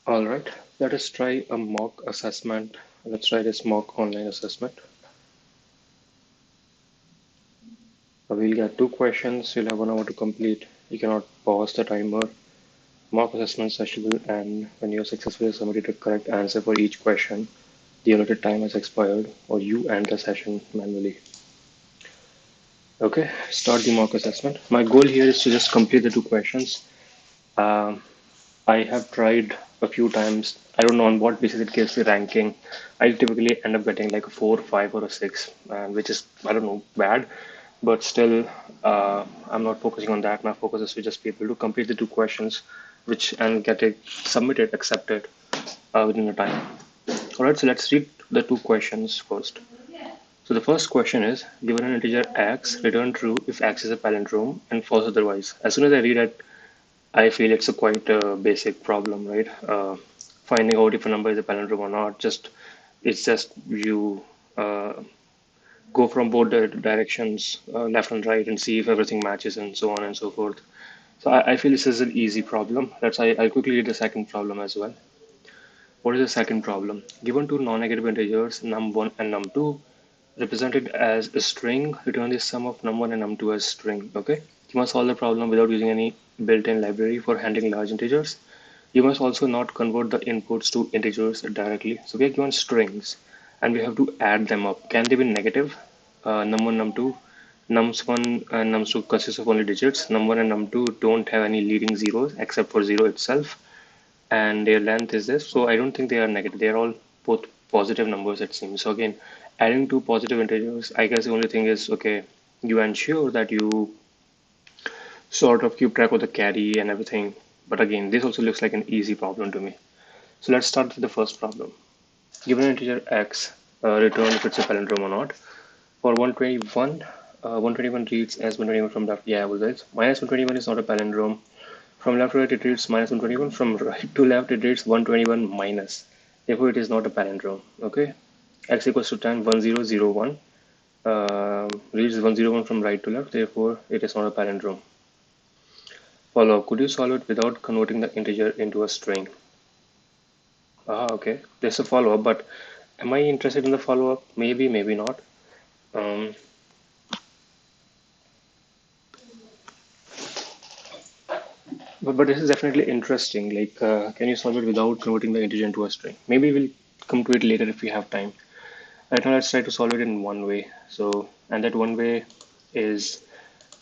All right, let us try a mock assessment. Let's try this mock online assessment. We'll get two questions. You'll have 1 hour to complete. You cannot pause the timer. Mock assessment session will end when you have successfully submitted a correct answer for each question. The allotted time has expired, or you end the session manually. Okay, start the mock assessment. My goal here is to just complete the two questions. Um, I have tried a few times. I don't know on what basis it gives the ranking. I typically end up getting like a 4, 5, or a 6, which is, I don't know, bad. But still, I'm not focusing on that. My focus is to just be able to complete the two questions, which and get it submitted, accepted within the time. All right, so let's read the two questions first. So the first question is, given an integer x, return true if x is a palindrome and false otherwise. As soon as I read it, I feel it's a quite basic problem, right? Finding out if a number is a palindrome or not. It's just you go from both the directions, left and right, and see if everything matches, and so on and so forth. So I feel this is an easy problem. I'll quickly read the second problem as well. What is the second problem? Given two non-negative integers, num1 and num2, represented as a string, return the sum of num1 and num2 as string. Okay, you must solve the problem without using any built-in library for handling large integers. You must also not convert the inputs to integers directly. So we are given strings and we have to add them up. Can they be negative? Num1, num2, nums1 and nums2 consist of only digits. Num1 and num2 don't have any leading zeros except for 0 itself, and their length is this. So I don't think they are negative. They are all both positive numbers, it seems. So again, adding two positive integers, I guess the only thing is, okay, you ensure that you sort of keep track of the carry and everything. But again, this also looks like an easy problem to me. So let's start with the first problem. Given an integer x, return if it's a palindrome or not. For 121, 121 reads as 121 from left. Yeah, well, guys, minus 121 is not a palindrome. From left to right, it reads minus 121. From right to left, it reads 121 minus. Therefore, it is not a palindrome. Okay. X equals to 10, 1001. Reads 101 from right to left. Therefore, it is not a palindrome. Follow up. Could you solve it without converting the integer into a string? Ah, okay. There's a follow up, but am I interested in the follow up? Maybe, maybe not. Um, but this is definitely interesting. Like, can you solve it without converting the integer into a string? Maybe we'll come to it later if we have time. Right now, let's try to solve it in one way. So, and that one way is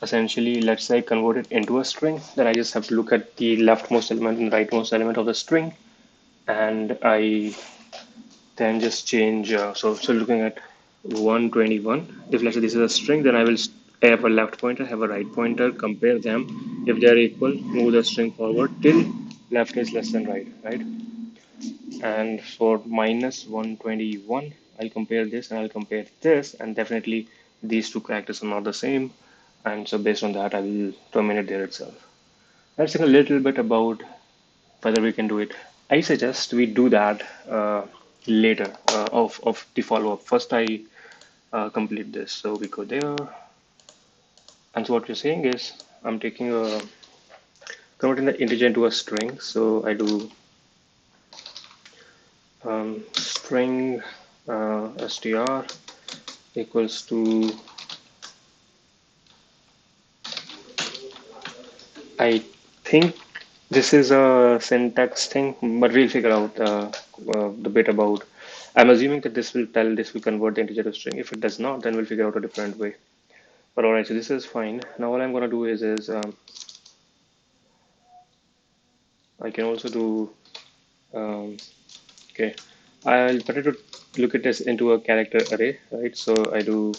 essentially, let's say, convert it into a string. Then I just have to look at the leftmost element and rightmost element of the string, and I then just change. So looking at 121. If let's say this is a string, then I will have a left pointer, have a right pointer, compare them. If they are equal, move the string forward till left is less than right, right? And for minus 121, I'll compare this and I'll compare this, and definitely these two characters are not the same. And so based on that, I will terminate there itself. Let's think a little bit about whether we can do it. I suggest we do that later of the follow-up. First, I complete this. So we go there. And so what you're saying is I'm taking a converting the integer into a string. So I do string str equals to, I think this is a syntax thing, but we'll figure out the bit about. I'm assuming that this will convert the integer to string. If it does not, then we'll figure out a different way. But all right, so this is fine. Now what I'm gonna do is I can also do okay. I'll try to look at this into a character array, right? So I do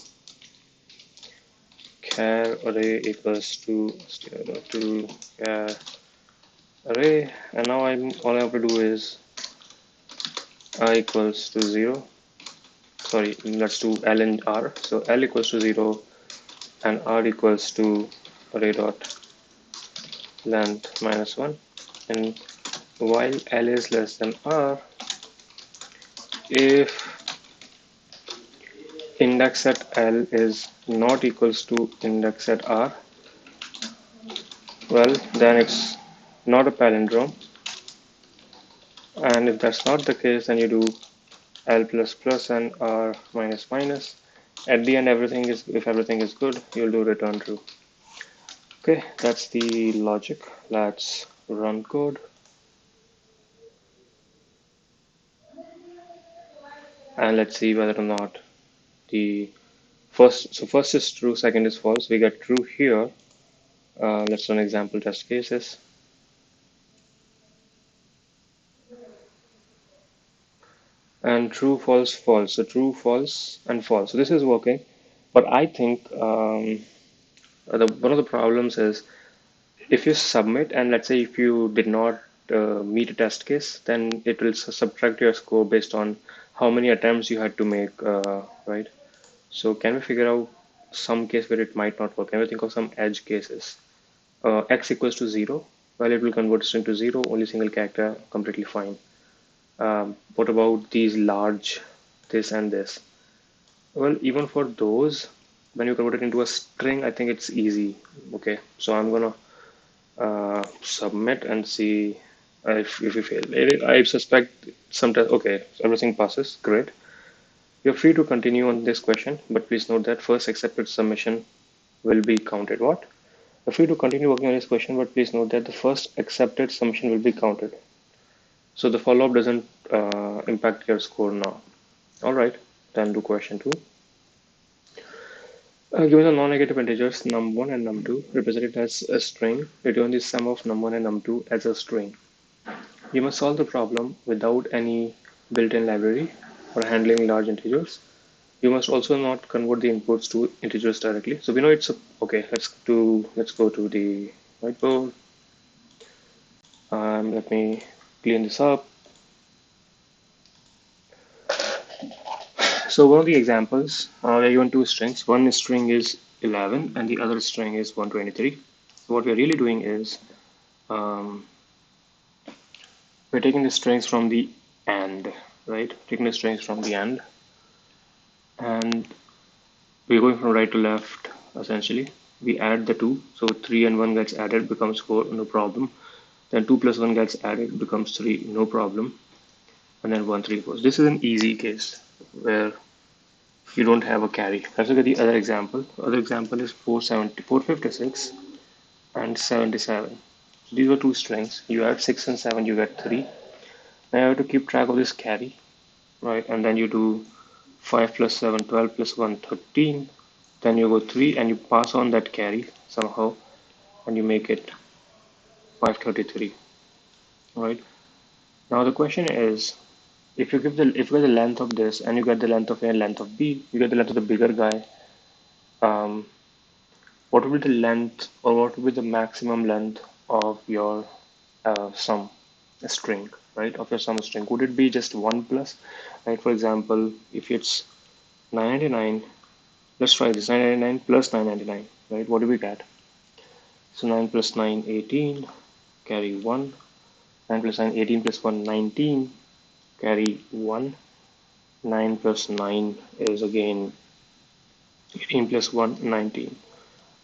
char array equals to char array, and now all I have to do is I equals to 0. Sorry, let's do L and R. So L equals to 0 and R equals to array dot length minus 1. And while L is less than R, if index at L is not equals to index at R, well, then it's not a palindrome. And if that's not the case, then you do L plus plus and R minus minus. At the end, if everything is good, you'll do return true. Okay, that's the logic. Let's run code. And let's see whether or not the first is true, second is false. We get true here. Let's run example test cases. And true, false, false. So true, false, and false. So this is working. But I think one of the problems is if you submit and let's say if you did not meet a test case, then it will subtract your score based on how many attempts you had to make, right? So can we figure out some case where it might not work? Can we think of some edge cases? X equals to 0, well, it will convert string to 0, only single character, completely fine. What about these large, this and this? Well, even for those, when you convert it into a string, I think it's easy. Okay, so I'm gonna submit and see if we fail. I suspect sometimes, okay, everything passes, great. You're free to continue on this question, but please note that first accepted submission will be counted. What? You're free to continue working on this question, but please note that the first accepted submission will be counted. So the follow-up doesn't impact your score now. All right, then do question two. Given the non-negative integers num1 and num2 represented as a string, return the sum of num1 and num2 as a string. You must solve the problem without any built-in library for handling large integers. You must also not convert the inputs to integers directly. So we know it's okay. Let's go to the whiteboard. Let me clean this up. So one of the examples, we're given two strings. One string is 11 and the other string is 123. So what we're really doing is um, we're taking the strings from the AND, right? Taking the strings from the AND, and we're going from right to left essentially. We add the two, so 3 and 1 gets added, becomes 4, no problem. Then 2 plus 1 gets added, becomes 3, no problem. And then 1, 3, 4. This is an easy case where you don't have a carry. Let's look at the other example. The other example is 456 and 77. So these were two strings. You add 6 and 7, you get 3. Now you have to keep track of this carry, right? And then you do 5 plus 7, 12 plus 1, 13. Then you go 3 and you pass on that carry somehow and you make it 533, right? Now the question is, if you get the length of this and you get the length of A and length of B, you get the length of the bigger guy. What would be the length or what would be the maximum length of your sum string, right? Of your sum string? Would it be just 1 plus, right? For example, if it's 999, let's try this 999 plus 999, right? What do we get? So 9 plus 9, 18, carry 1. 9 plus 9, 18 plus 1, 19, carry 1. 9 plus 9 is again 18 plus 1, 19.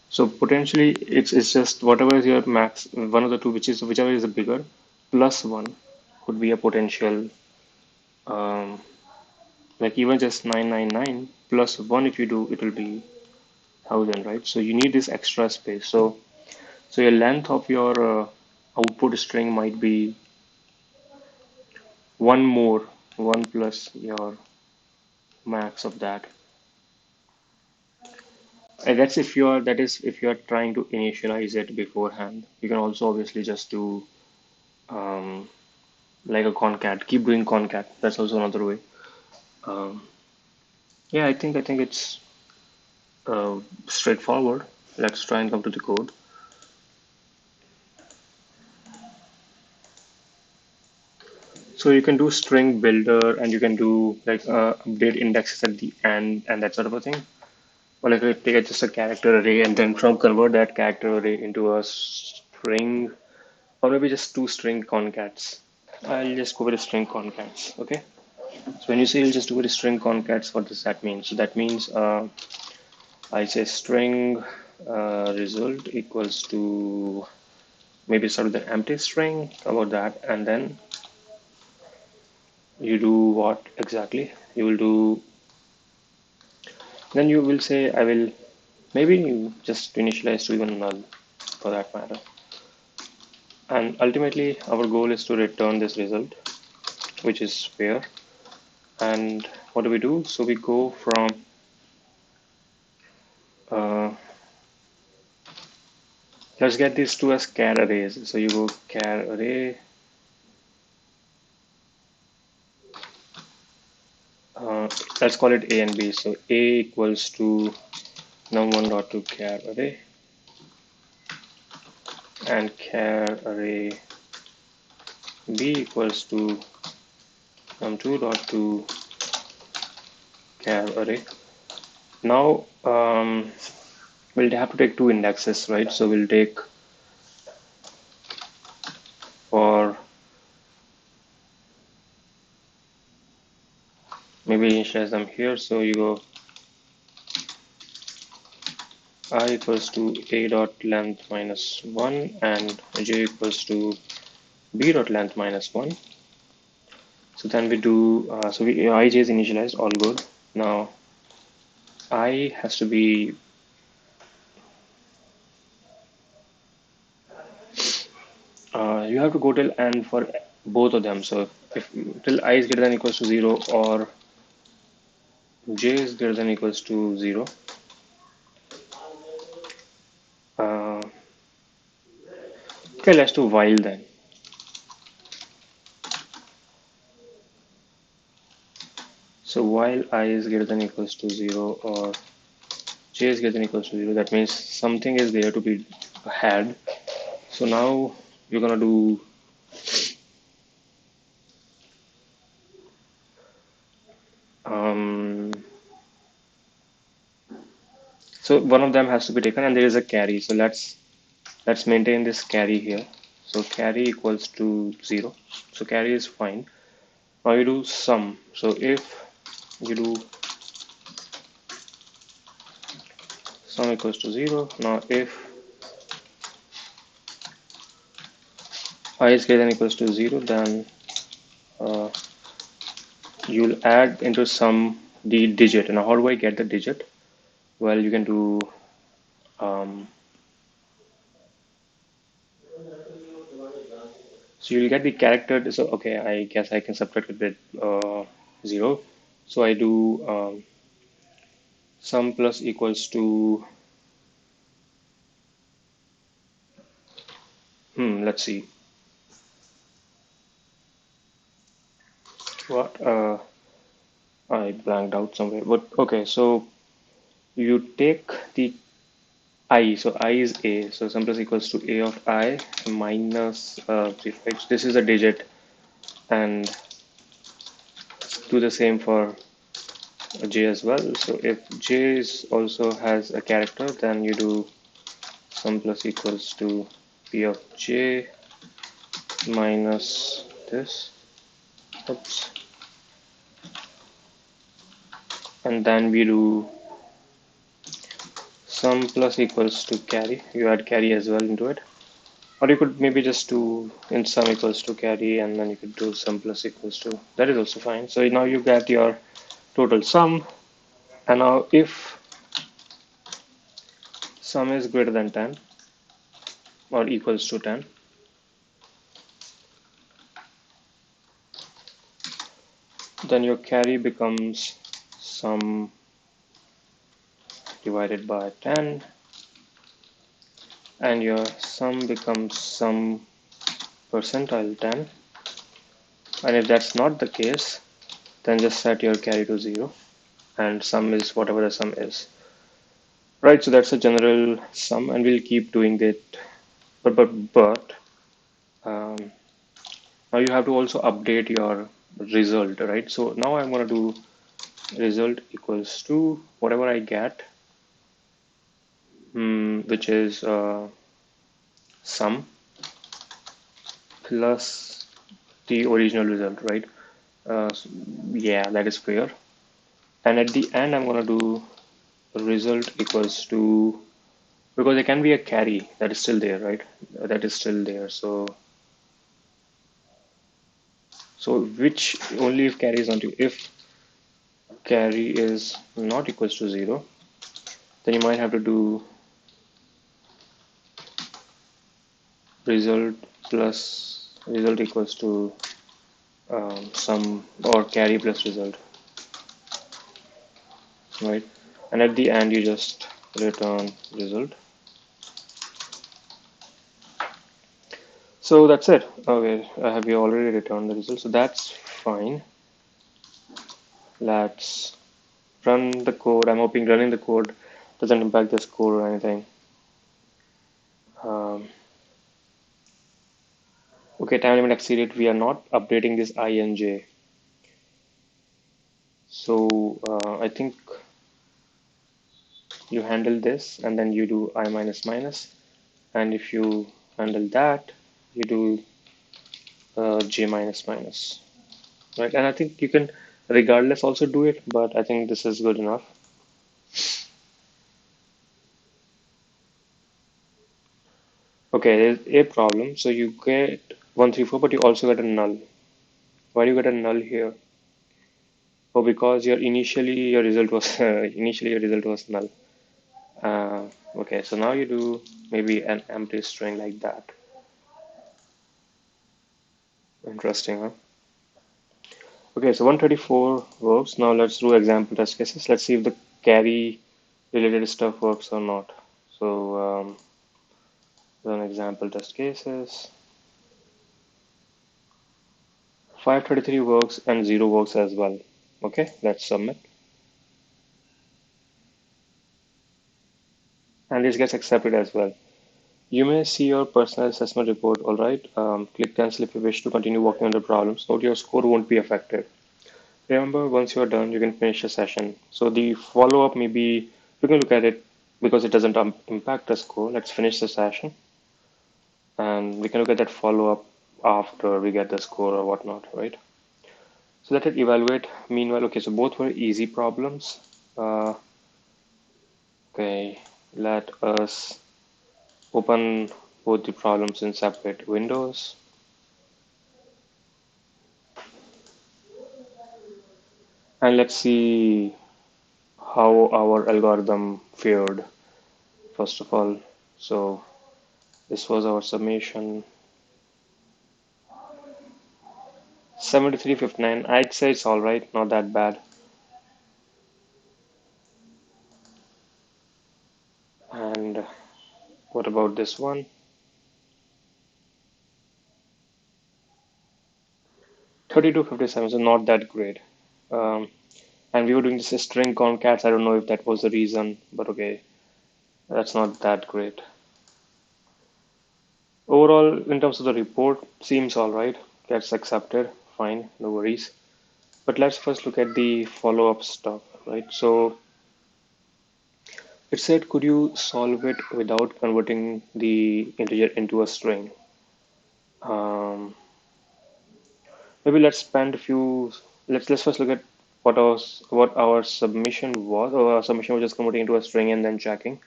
So potentially it's just whatever is your max, one of the two, whichever is the bigger, plus 1 could be a potential, um, like even just 999 plus 1 if you do, it will be 1000, right? So you need this extra space. So your length of your output string might be one more, 1 plus your max of that. That is if you're trying to initialize it beforehand. You can also obviously just do um, like a concat, keep doing concat. That's also another way. Um, yeah, I think it's straightforward. Let's try and come to the code. So you can do string builder and you can do like update indexes at the end and that sort of a thing. Or like take just a character array and then from convert that character array into a string, or maybe just two string concats. I'll just go with a string concats. Okay. So when you say you'll just do with a string concats, what does that mean? So that means I say string result equals to maybe start with an empty string about that, and then you do what exactly? You will do, then you will say, I will maybe you just initialize to even null for that matter. And ultimately, our goal is to return this result, which is fair. And what do we do? So we go from uh, let's get these two as char arrays. So you go char array. Let's call it A and B. So A equals to num1 dot to char array, and char array B equals to num2 dot to char array. Now we'll have to take two indexes, right? So we'll take for maybe initialize them here. So you go I equals to A dot length minus 1 and J equals to B dot length minus 1. So then we do, ij is initialized, all good. Now I has to be, you have to go till n for both of them. So if till I is greater than equals to 0 or j is greater than equals to 0, uh, okay, let's do while then. So while I is greater than equals to 0 or j is greater than equals to 0, that means something is there to be had. So now we're gonna do so one of them has to be taken and there is a carry. So let's maintain this carry here. So carry equals to 0. So carry is fine. Now you do sum. So if you do sum equals to 0, now if I is greater than equals to 0, then uh, you'll add into sum the digit. Now how do I get the digit? Well, you can do so you'll get the character. So okay, I guess I can subtract it with 0. So I do sum plus equals to let's see what I blanked out somewhere. But okay, so you take the I. So I is A. So sum plus equals to A of I minus 0. Right? This is a digit, and do the same for J as well. So if J is also has a character, then you do sum plus equals to P of J minus this. Oops. And then we do sum plus equals to carry. You add carry as well into it. Or you could maybe just do in sum equals to carry and then you could do sum plus equals to. That is also fine. So now you get your total sum. And now if sum is greater than 10 or equals to 10, then your carry becomes sum divided by 10 and your sum becomes sum percentile 10. And if that's not the case, then just set your carry to 0 and sum is whatever the sum is. Right, so that's a general sum and we'll keep doing that. But now you have to also update your result, right? So now I'm going to do result equals to whatever I get, which is sum plus the original result, right? So yeah, that is fair. And at the end, I'm going to do result equals to, because there can be a carry that is still there, right? That is still there. So So which only if carry is not, if carry is not equals to 0, then you might have to do result plus result equals to sum or carry plus result, right? And at the end, you just return result. So that's it. Okay, I have you already returned the result, so that's fine. Let's run the code. I'm hoping running the code doesn't impact the score or anything. Um, okay, time limit exceeded. We are not updating this I and j. So I think you handle this and then you do I minus minus. And if you handle that, you do j minus minus, right? And I think you can regardless also do it, but I think this is good enough. Okay, there's a problem. So you get 134, but you also get a null. Why do you get a null here? Oh, because your result was initially your result was null. Okay, so now you do maybe an empty string like that. Interesting, huh? Okay, so 134 works. Now let's do example test cases. Let's see if the carry related stuff works or not. So run example test cases. 533 works and 0 works as well. Okay, let's submit. And this gets accepted as well. You may see your personal assessment report, all right? Click cancel if you wish to continue working on the problems. Note your score won't be affected. Remember, once you're done, you can finish the session. So the follow-up maybe, we can look at it because it doesn't impact the score. Let's finish the session and we can look at that follow-up after we get the score or whatnot, right? So let it evaluate. Meanwhile, okay, so both were easy problems. Okay, let us open both the problems in separate windows. And let's see how our algorithm fared, first of all. So this was our summation. 7359. I'd say it's all right, not that bad. And what about this one? 3257, so not that great. Um, and we were doing this string concats. I don't know if that was the reason, but okay, that's not that great. Overall, in terms of the report, seems all right. Gets accepted. Fine, no worries. But let's first look at the follow-up stuff, right? So it said, could you solve it without converting the integer into a string? Um, Maybe let's spend a few. Let's first look at what our submission was. Our submission was just converting into a string and then checking.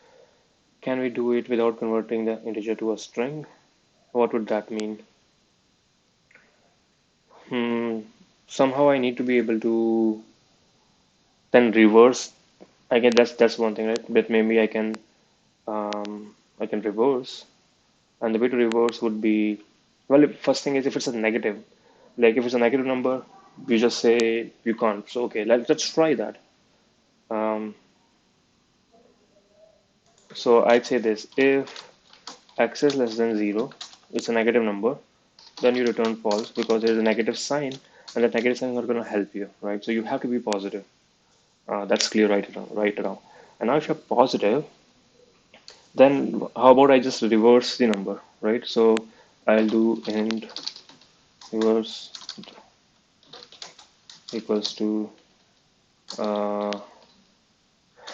Can we do it without converting the integer to a string? What would that mean? Hmm. Somehow I need to be able to then reverse. I guess that's one thing, right? But maybe I can reverse, and the way to reverse would be, well, first thing is if it's a negative, like if it's a negative number, you just say you can't. So okay, let's try that. Um, so I'd say this: if x is less than 0, it's a negative number, then you return false because there's a negative sign, and that negative sign is not going to help you, right? So you have to be positive. That's clear right around. And now if you're positive, then how about I just reverse the number, right? So I'll do int reverse equals to uh,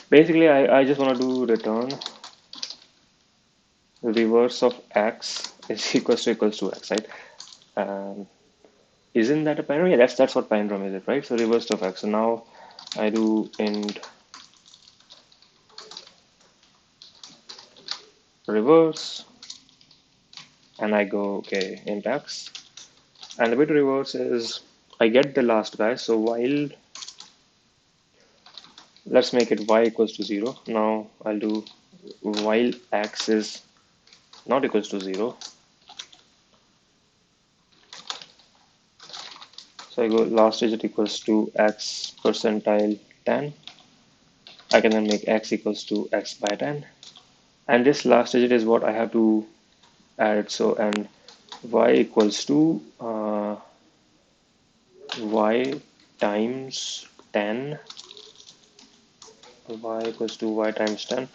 basically I just want to do return reverse of x is equals to x, right? And isn't that a palindrome? Yeah, that's what palindrome is, it, right? So reverse of x. So now I do int reverse and I go okay int x, and the way to reverse is I get the last guy. So while, let's make it y equals to 0. Now I'll do while x is not equals to 0. So I go last digit equals to x percentile 10. I can then make x equals to x by 10. And this last digit is what I have to add. So, and y equals to y times 10. Y equals to y times 10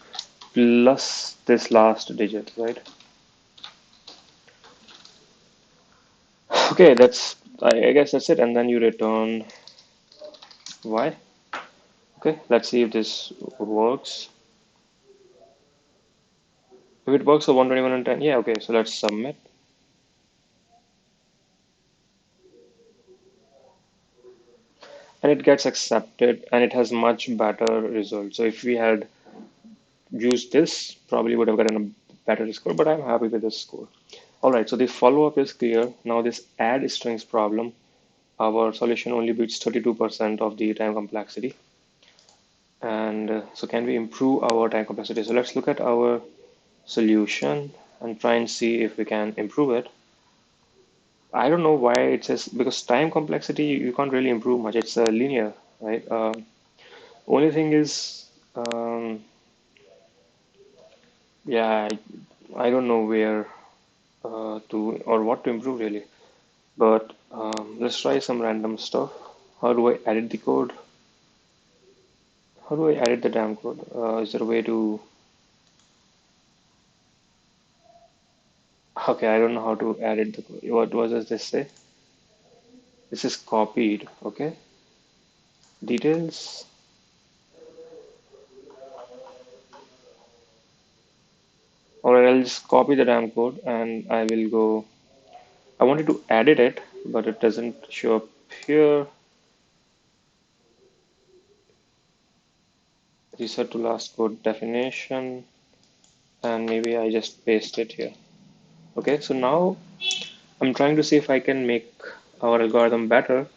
plus this last digit, right? Okay, I guess that's it. And then you return y. Okay, let's see if this works. If it works for 121 and 10, yeah, okay, so let's submit. And it gets accepted and it has much better results. So if we had used this, probably would have gotten a better score, but I'm happy with this score. All right, so the follow-up is clear. Now this add strings problem, our solution only beats 32% of the time complexity. And so can we improve our time complexity? So let's look at our solution and try and see if we can improve it. I don't know why it says, because time complexity, you can't really improve much. It's linear, right? Only thing is, yeah, I don't know where to or what to improve really. But let's try some random stuff. How do I edit the code? How do I edit the damn code? Is there a way to? Okay, I don't know how to edit the code. What does this say? This is copied. Okay, details. All right, I'll just copy the damn code and I will go. I wanted to edit it, but it doesn't show up here. Reset to last code definition, and maybe I just paste it here. Okay, so now I'm trying to see if I can make our algorithm better.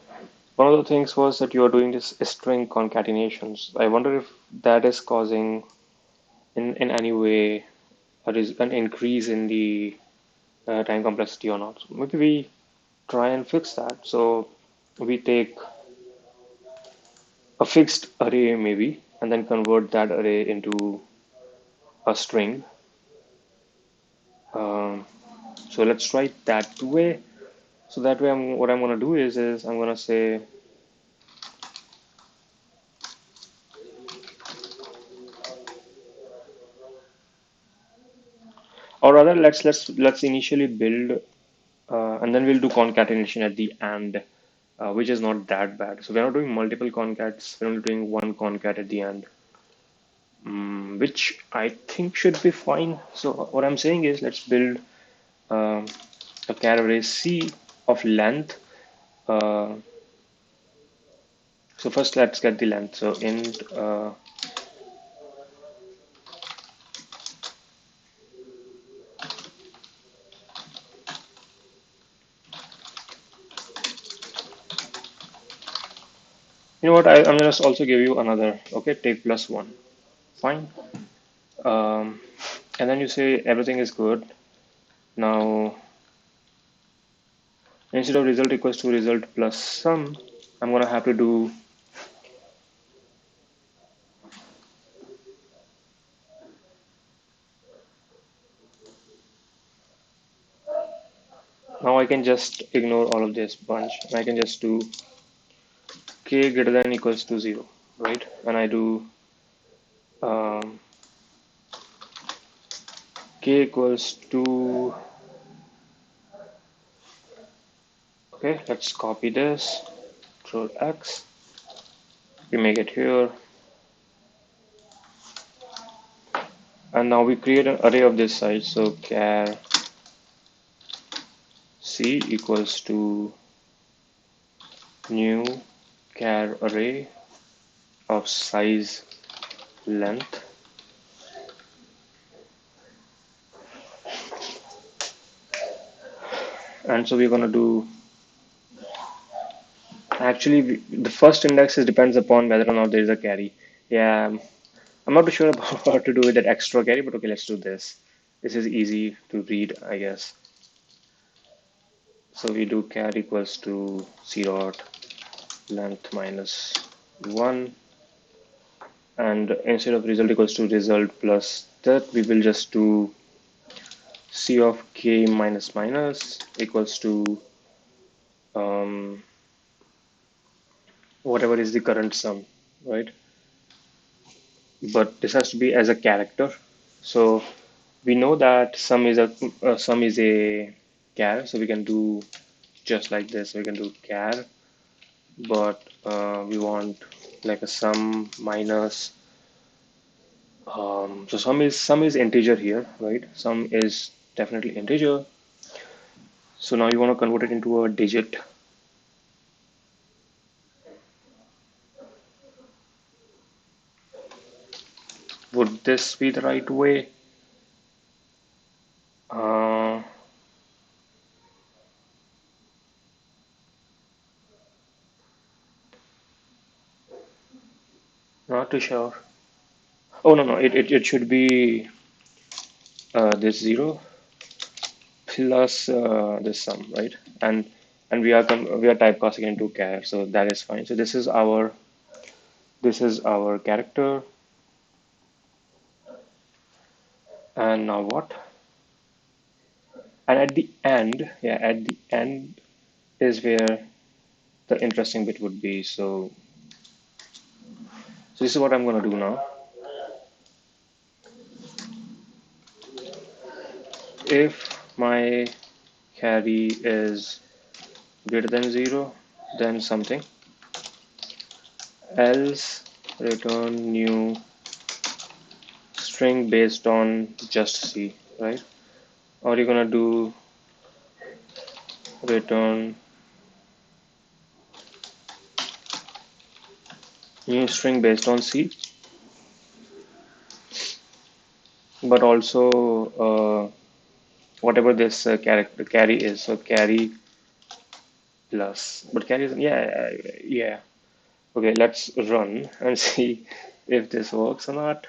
One of the things was that you are doing this string concatenations. I wonder if that is causing in any way an increase in the time complexity or not. So maybe we try and fix that. So we take a fixed array maybe and then convert that array into a string. Um, so let's try it that way. So that way, what I'm going to do is I'm going to say, or rather, let's initially build, and then we'll do concatenation at the end, which is not that bad. So we're not doing multiple concats. We're only doing one concat at the end, which I think should be fine. So what I'm saying is, let's build um, a char array C of length. Uh, so first, let's get the length. So int you know what? I'm gonna also give you another. Okay, take plus one. Fine. Um, and then you say everything is good. Now, instead of result equals to result plus sum, I'm gonna have to do now I can just ignore all of this bunch and I can just do k greater than equals to 0, right? And I do um, k equals to, okay, let's copy this, control X, we make it here, and now we create an array of this size. So char C equals to new char array of size length. And so we're going to do Actually, the first index is depends upon whether or not there is a carry. Yeah, I'm not too sure about what to do with that extra carry, but okay, let's do this. This is easy to read, I guess. So we do char equals to c dot length minus 1, and instead of result equals to result plus that, we will just do c of k minus minus equals to um, whatever is the current sum, right? But this has to be as a character. So we know that sum is a char, so we can do just like this. We can do char, but we want like a sum minus. So sum is integer here, right? Sum is definitely integer. So now you want to convert it into a digit. Would this be the right way? Uh, Not too sure. Oh no, it should be this 0 plus this sum, right? And we are typecasting into char, so that is fine. So this is our character, and now what? And at the end, yeah, at the end is where the interesting bit would be. So this is what I'm gonna do now. If my carry is greater than 0, then something else, return new string based on just C, right? Or you're gonna do return new string based on C, but also whatever this character carry is. So carry plus, but carry is, yeah, yeah. Okay, let's run and see if this works or not.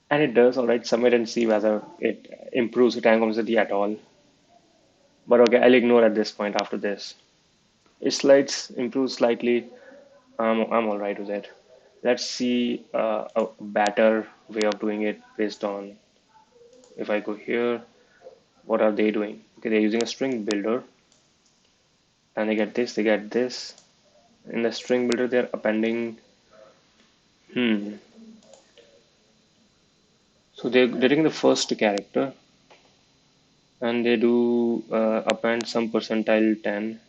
And it does, all right. Submit and see whether it improves the time complexity at all. But okay, I'll ignore at this point after this. It slides improves slightly. I'm all right with it. Let's see a better way of doing it based on if I go here, what are they doing? Okay, they're using a string builder and they get this. In the string builder, they're appending, hmm. So they're taking the first character and they do append some percentile 10.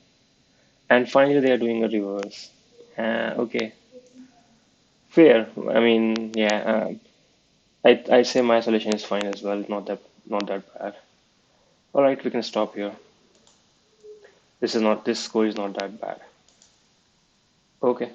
And finally, they are doing a reverse. Okay, fair. I mean, yeah, I'd say my solution is fine as well. Not that bad. All right, we can stop here. This score is not that bad. Okay.